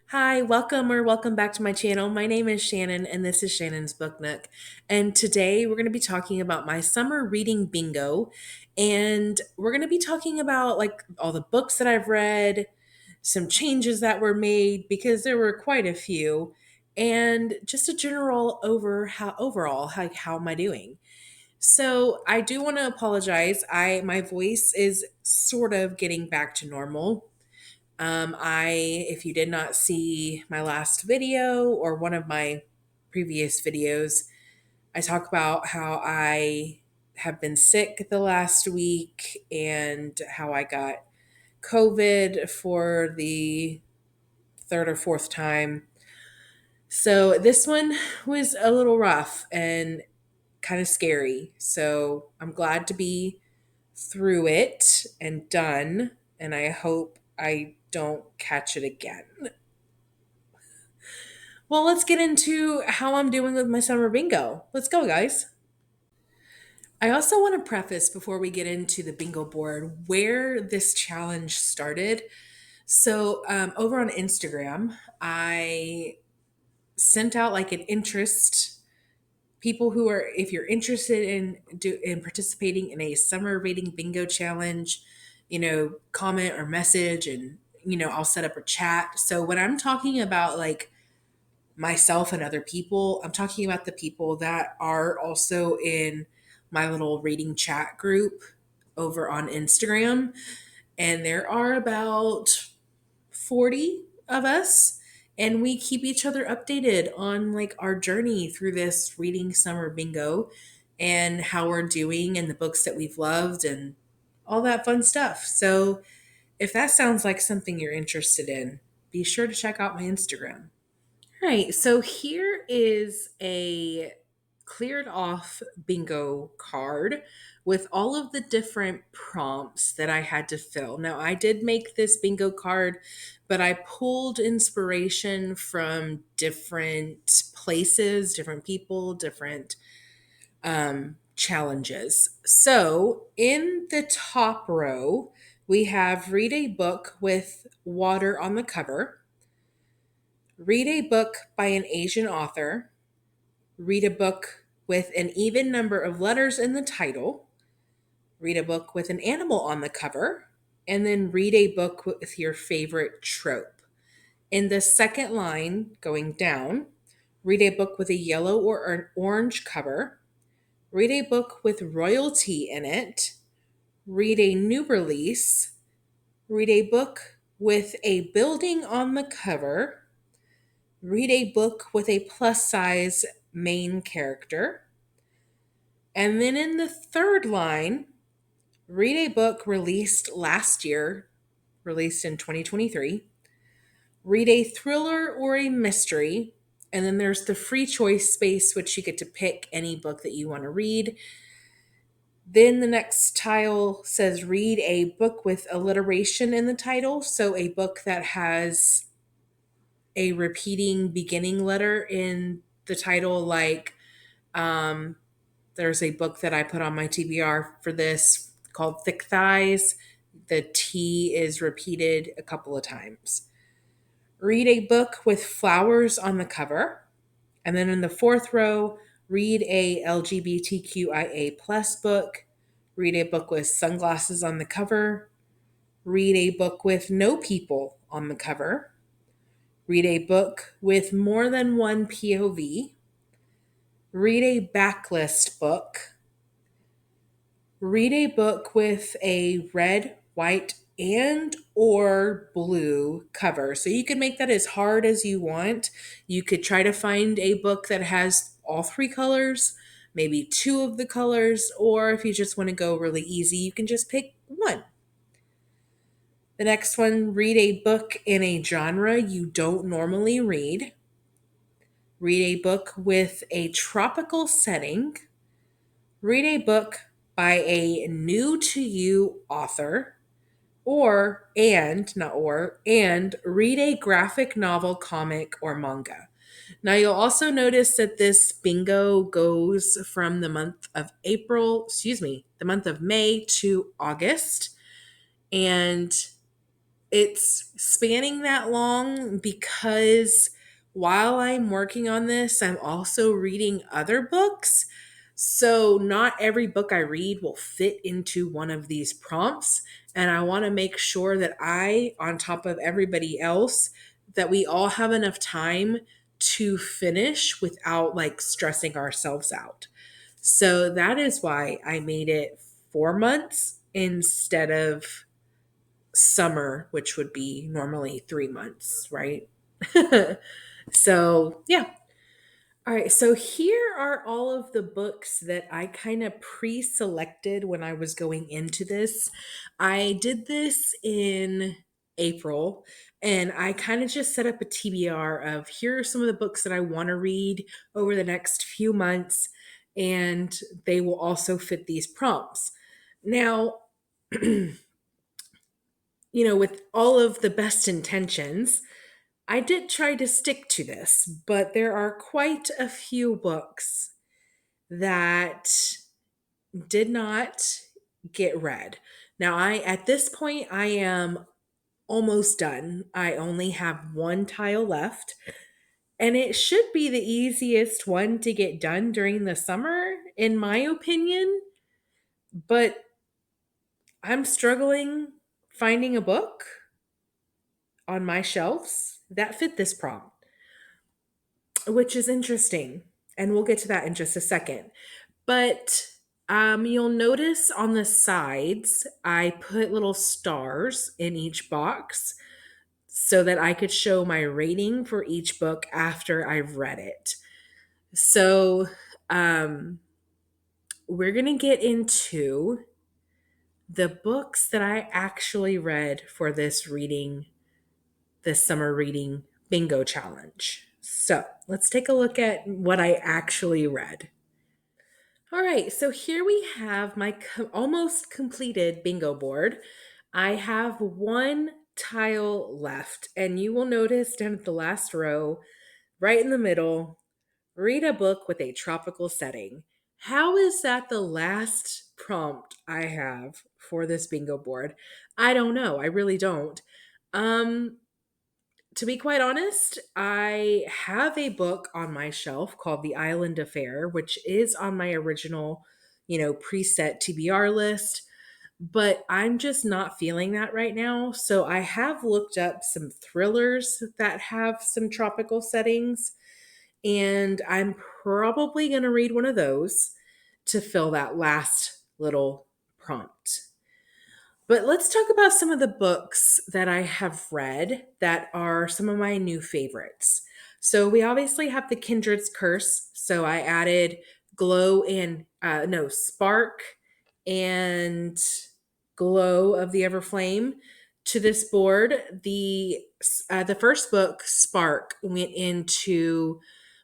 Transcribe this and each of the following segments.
Hi, welcome back to my channel. My name is Shannon and this is Shannon's Book Nook. And today we're going to be talking about my summer reading bingo. And we're going to be talking about like all the books that I've read, some changes that were made because there were quite a few, and just a general overall how am I doing? So, I do want to apologize. I my voice is sort of getting back to normal. If you did not see my last video or one of my previous videos, I talk about how I have been sick the last week and how I got COVID for the third or fourth time. So this one was a little rough and kind of scary. So I'm glad to be through it and done. And I hope I don't catch it again. Well, let's get into how I'm doing with my summer bingo. Let's go, guys. I also want to preface before we get into the bingo board where this challenge started. So, over on Instagram, I sent out like an interest people who are if you're interested in participating in a summer reading bingo challenge, comment or message, and I'll set up a chat. So when I'm talking about like myself and other people, I'm talking about the people that are also in my little reading chat group over on Instagram. And there are about 40 of us. And we keep each other updated on like our journey through this reading summer bingo and how we're doing and the books that we've loved and all that fun stuff. So if that sounds like something you're interested in, be sure to check out my Instagram. Right. So here is a cleared off bingo card with all of the different prompts that I had to fill. Now, I did make this bingo card, but I pulled inspiration from different places, different people, different challenges. So in the top row, we have read a book with water on the cover. Read a book by an Asian author. Read a book with an even number of letters in the title. Read a book with an animal on the cover. And then read a book with your favorite trope. In the second line, going down, read a book with a yellow or an orange cover. Read a book with royalty in it. Read a new release. Read a book with a building on the cover. Read a book with a plus size main character. And then in the third line, read a book released last year, released in 2023. Read a thriller or a mystery. And then there's the free choice space, which you get to pick any book that you want to read. Then the next tile says read a book with alliteration in the title. So a book that has a repeating beginning letter in the title, like there's a book that I put on my TBR for this called Thick Thighs. The T is repeated a couple of times. Read a book with flowers on the cover. And then in the fourth row, read a LGBTQIA plus book. Read a book with sunglasses on the cover. Read a book with no people on the cover. Read a book with more than one POV. Read a backlist book. Read a book with a red, white, and or blue cover. So you can make that as hard as you want. You could try to find a book that has all three colors, maybe two of the colors, or if you just want to go really easy, you can just pick one. The next one, read a book in a genre you don't normally read. Read a book with a tropical setting. Read a book by a new to you author. And read a graphic novel, comic, or manga. Now you'll also notice that this bingo goes from the month of May to August. And it's spanning that long because while I'm working on this, I'm also reading other books. So, not every book I read will fit into one of these prompts. And I want to make sure that I, on top of everybody else, that we all have enough time to finish without like stressing ourselves out. So, that is why I made it 4 months instead of summer, which would be normally 3 months, right? So, yeah. All right. So, here are all of the books that I kind of pre selected when I was going into this. I did this in April and I kind of just set up a TBR of here are some of the books that I want to read over the next few months, and they will also fit these prompts. Now, with all of the best intentions, I did try to stick to this, but there are quite a few books that did not get read. Now, at this point, I am almost done. I only have one tile left, and it should be the easiest one to get done during the summer, in my opinion. But I'm struggling finding a book on my shelves that fit this prompt, which is interesting. And we'll get to that in just a second. But you'll notice on the sides, I put little stars in each box so that I could show my rating for each book after I've read it. So um, we're going to get into the books that I actually read for this summer reading bingo challenge. So let's take a look at what I actually read. All right, so here we have my almost completed bingo board. I have one tile left, and you will notice down at the last row, right in the middle, read a book with a tropical setting. How is that the last prompt I have for this bingo board? I don't know. I really don't. Um, to be quite honest, I have a book on my shelf called The Island Affair, which is on my original, preset TBR list, but I'm just not feeling that right now. So I have looked up some thrillers that have some tropical settings, and I'm probably going to read one of those to fill that last little prompt. But let's talk about some of the books that I have read that are some of my new favorites. So we obviously have The Kindred's Curse. So I added Glow and no Spark and Glow of the Everflame to this board. The first book, Spark, went into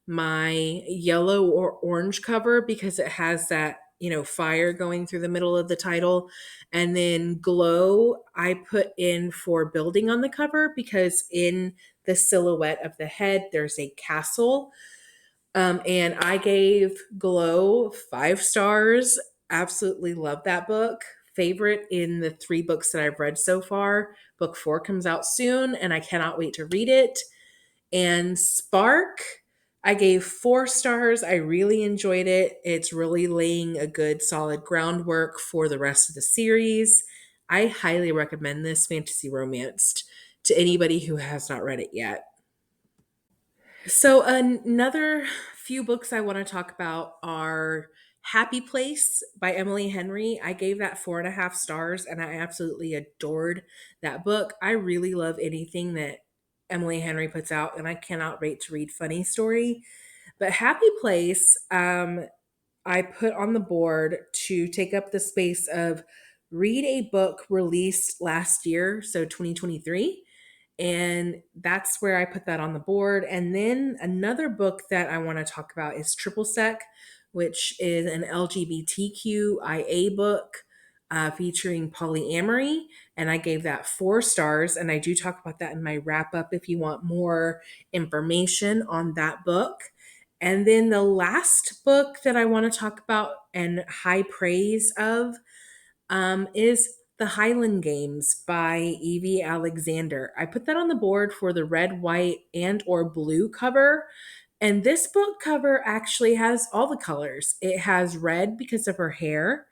my yellow or orange cover because it has that fire going through the middle of the title, and then Glow I put in for building on the cover because in the silhouette of the head there's a castle. And I gave Glow 5 stars. Absolutely love that book. Favorite in the 3 books that I've read so far. Book 4 comes out soon, and I cannot wait to read it. And Spark, I gave 4 stars. I really enjoyed it. It's really laying a good, solid groundwork for the rest of the series. I highly recommend this fantasy romance to anybody who has not read it yet. So, another few books I want to talk about are Happy Place by Emily Henry. I gave that 4.5 stars and I absolutely adored that book. I really love anything that Emily Henry puts out, and I cannot wait to read Funny Story. But Happy Place, I put on the board to take up the space of read a book released last year, so 2023, and that's where I put that on the board. And then another book that I want to talk about is Triple Sec, which is an LGBTQIA book featuring polyamory. And I gave that 4 stars. And I do talk about that in my wrap up if you want more information on that book. And then the last book that I want to talk about and high praise of is The Highland Games by Evie Alexander. I put that on the board for the red, white, and or blue cover. And this book cover actually has all the colors. It has red because of her hair,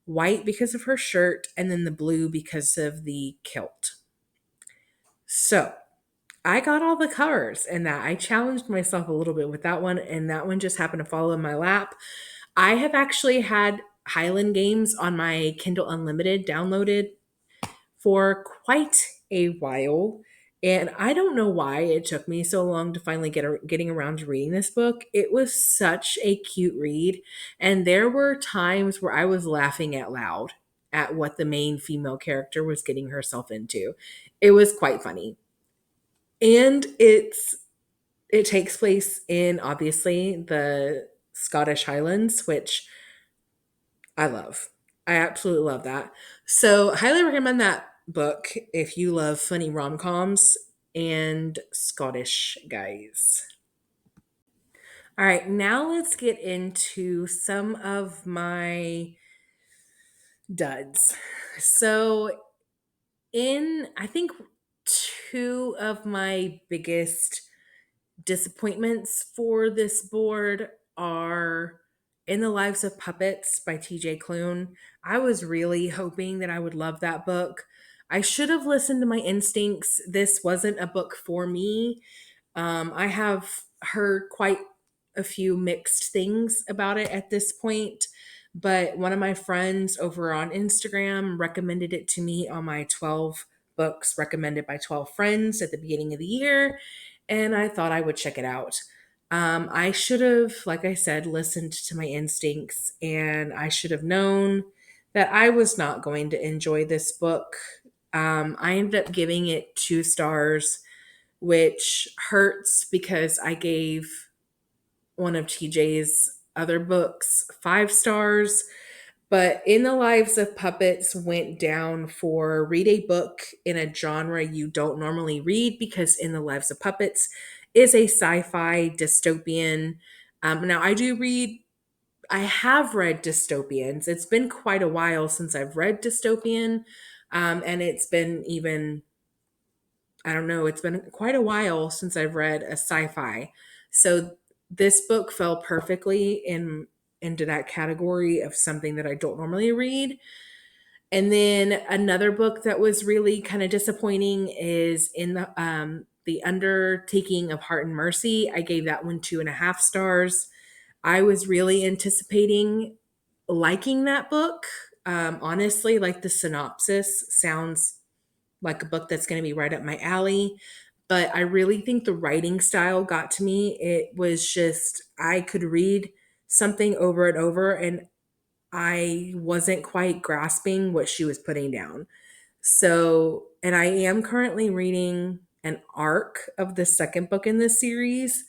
white because of her shirt, and then the blue because of the kilt. So I got all the covers and that. I challenged myself a little bit with that one, and that one just happened to fall in my lap. I have actually had Highland Games on my Kindle Unlimited downloaded for quite a while. And I don't know why it took me so long to finally getting around to reading this book. It was such a cute read. And there were times where I was laughing out loud at what the main female character was getting herself into. It was quite funny. And it takes place in obviously the Scottish Highlands, which I love. I absolutely love that. So, highly recommend that book if you love funny rom coms and Scottish guys. All right, now let's get into some of my duds. So, I think two of my biggest disappointments for this board are In the Lives of Puppets by TJ Klune. I was really hoping that I would love that book. I should have listened to my instincts. This wasn't a book for me. I have heard quite a few mixed things about it at this point, but one of my friends over on Instagram recommended it to me on my 12 books recommended by 12 friends at the beginning of the year, and I thought I would check it out. I should have, like I said, listened to my instincts, and I should have known that I was not going to enjoy this book. I ended up giving it 2 stars, which hurts because I gave one of TJ's other books 5 stars. But In the Lives of Puppets went down for read a book in a genre you don't normally read, because In the Lives of Puppets is a sci fi dystopian. Now, I have read dystopians. It's been quite a while since I've read dystopian. And it's been even I don't know, it's been quite a while since I've read a sci-fi. So this book fell perfectly into that category of something that I don't normally read. And then another book that was really kind of disappointing is in the Undertaking of Heart and Mercy. I gave that one 2.5 stars. I was really anticipating liking that book. Honestly, like the synopsis sounds like a book that's going to be right up my alley. But I really think the writing style got to me. It was just, I could read something over and over, and I wasn't quite grasping what she was putting down. So, and I am currently reading an arc of the second book in this series,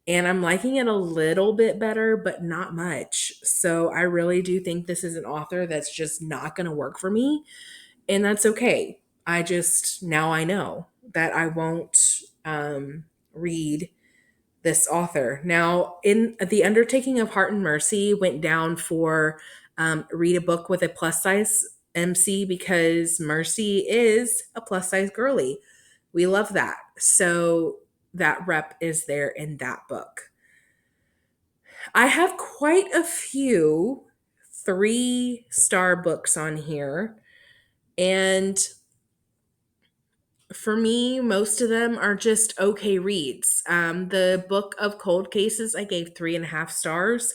and I'm liking it a little bit better, but not much. So, I really do think this is an author that's just not going to work for me, and that's okay. Now I know that I won't read this author. Now, in The Undertaking of Heart and Mercy went down for read a book with a plus size MC, because Mercy is a plus size girly. We love that. So that rep is there in that book. I have quite a few 3-star books on here. And for me, most of them are just okay reads. The Book of Cold Cases, I gave 3.5 stars.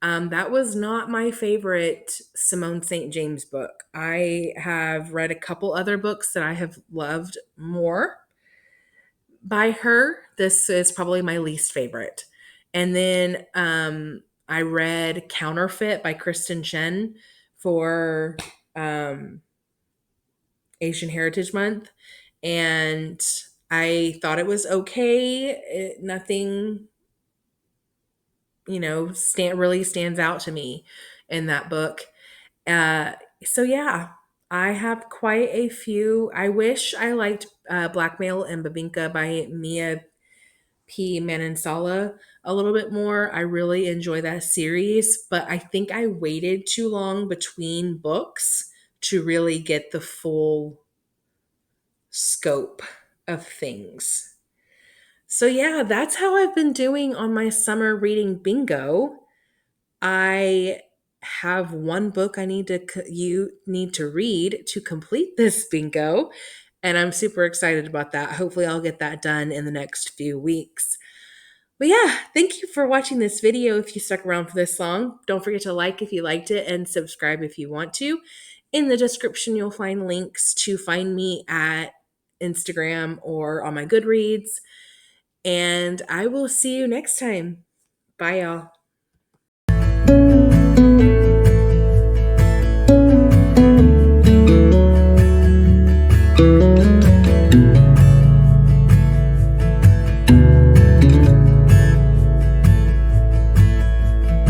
That was not my favorite Simone St. James book. I have read a couple other books that I have loved more by her. This is probably my least favorite. And then I read Counterfeit by Kristen Chen for um, Asian Heritage Month, and I thought it was okay. Nothing, really stands out to me in that book. Uh, so yeah, I have quite a few. I wish I liked Blackmail and Babinka by Mia P. Manansala a little bit more. I really enjoy that series, but I think I waited too long between books to really get the full scope of things. So, yeah, that's how I've been doing on my summer reading bingo. I have one book I need to you need to read to complete this bingo, and I'm super excited about that. Hopefully I'll get that done in the next few weeks. But yeah, thank you for watching this video. If you stuck around for this long, don't forget to like if you liked it and subscribe if you want to. In the description, you'll find links to find me at Instagram or on my Goodreads. And I will see you next time. Bye, y'all.